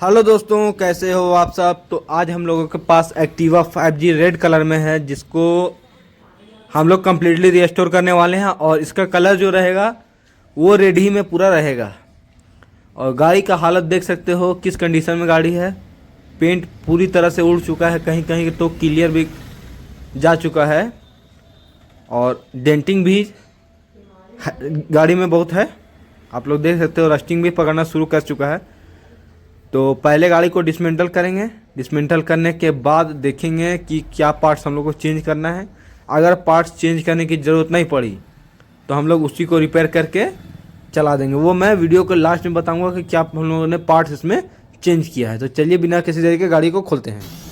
Hello दोस्तों, कैसे हो आप सब। तो आज हम लोगों के पास एक्टिवा 5G रेड कलर में है, जिसको हम लोग कम्प्लीटली रीस्टोर करने वाले हैं। और इसका कलर जो रहेगा वो रेड ही में पूरा रहेगा। और गाड़ी का हालत देख सकते हो किस कंडीशन में गाड़ी है। पेंट पूरी तरह से उड़ चुका है, कहीं कहीं तो क्लियर भी जा चुका है। और डेंटिंग भी गाड़ी में बहुत है, आप लोग देख सकते हो। रस्टिंग भी पकड़ना शुरू कर चुका है। तो पहले गाड़ी को डिसमेंटल करेंगे। डिसमेंटल करने के बाद देखेंगे कि क्या पार्ट्स हम लोग को चेंज करना है। अगर पार्ट्स चेंज करने की ज़रूरत नहीं पड़ी तो हम लोग उसी को रिपेयर करके चला देंगे। वो मैं वीडियो के लास्ट में बताऊंगा कि क्या हम लोगों ने पार्ट्स इसमें चेंज किया है। तो चलिए बिना किसी देरी के गाड़ी को खोलते हैं।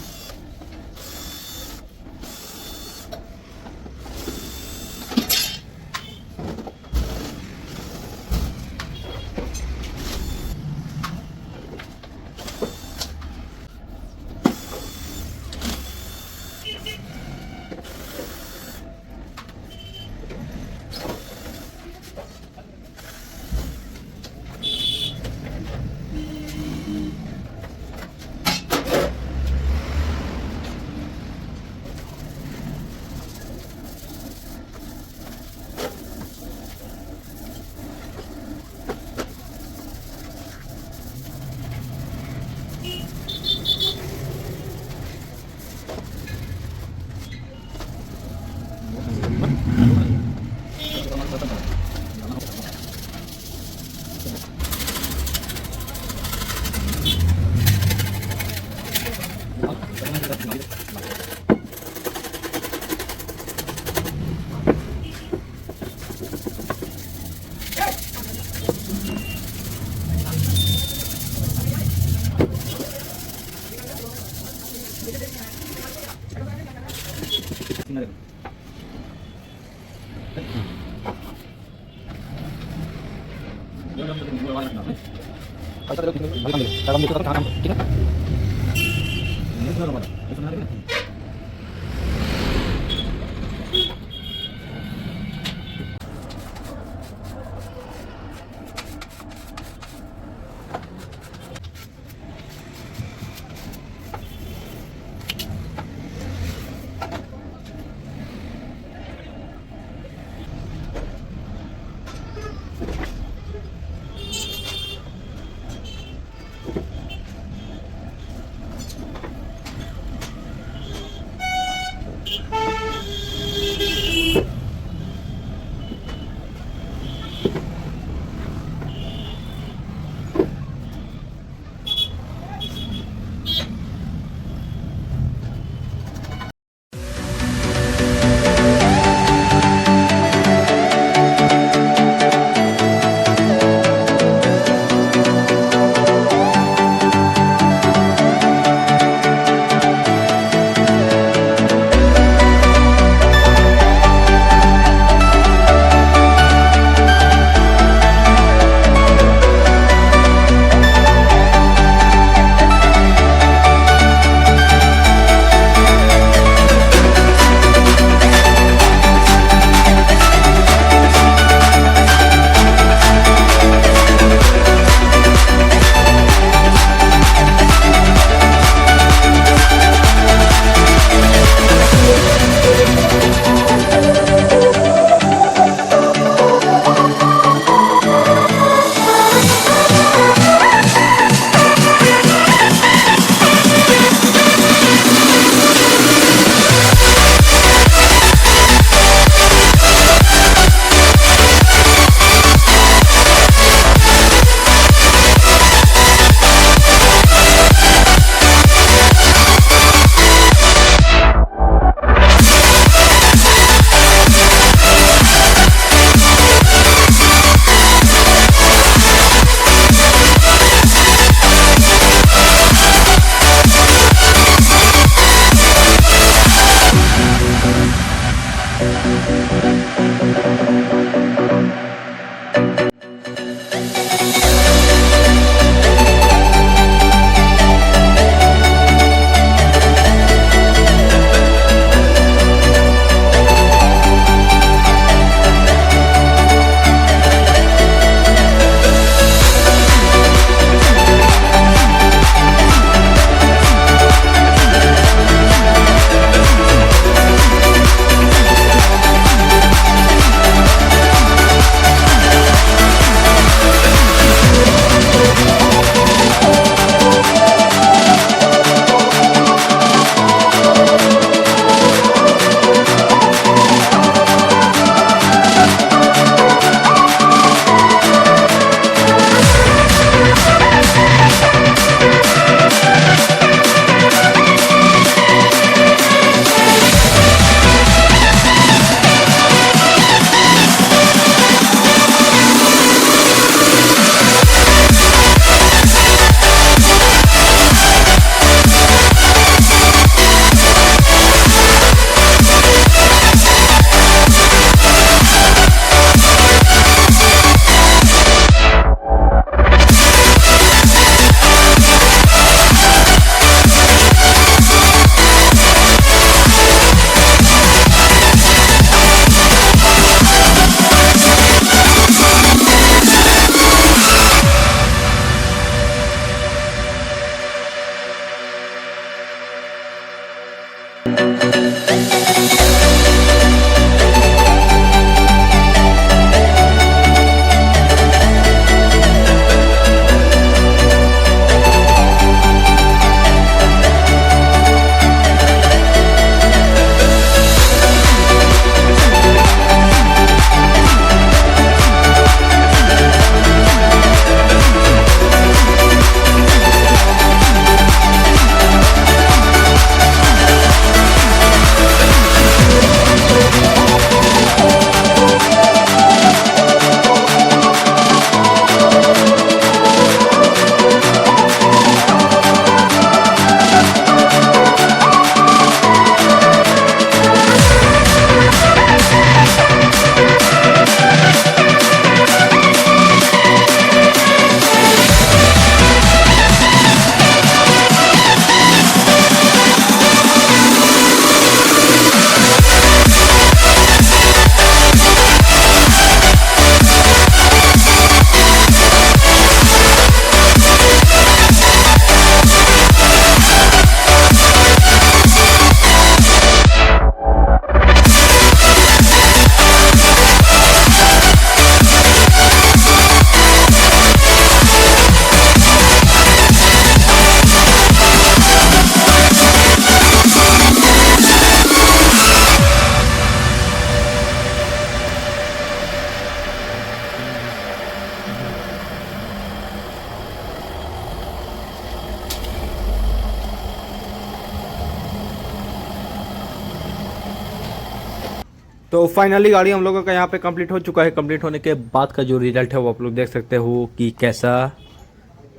तो फाइनली गाड़ी हम लोगों का यहाँ पे कंप्लीट हो चुका है। कंप्लीट होने के बाद का जो रिजल्ट है वो आप लोग देख सकते हो कि कैसा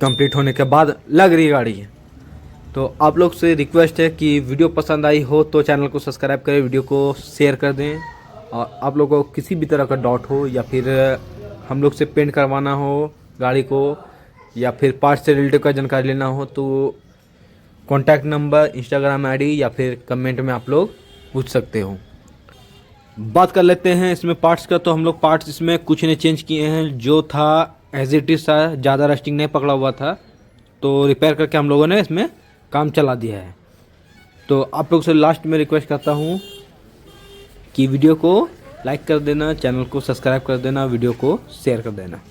कंप्लीट होने के बाद लग रही है गाड़ी। तो आप लोग से रिक्वेस्ट है कि वीडियो पसंद आई हो तो चैनल को सब्सक्राइब करें, वीडियो को शेयर कर दें। और आप लोगों को किसी भी तरह का डाउट हो या फिर हम लोग से पेंट करवाना हो गाड़ी को या फिर पार्ट से रिलेटेड का जानकारी लेना हो तो कॉन्टैक्ट नंबर, इंस्टाग्राम आईडी या फिर कमेंट में आप लोग पूछ सकते हो। बात कर लेते हैं इसमें पार्ट्स का। तो हम लोग पार्ट्स इसमें कुछ ने चेंज किए हैं, जो था एज इट इज़ था, ज़्यादा रस्टिंग नहीं पकड़ा हुआ था तो रिपेयर करके हम लोगों ने इसमें काम चला दिया है। तो आप लोग से लास्ट में रिक्वेस्ट करता हूँ कि वीडियो को लाइक कर देना, चैनल को सब्सक्राइब कर देना, वीडियो को शेयर कर देना।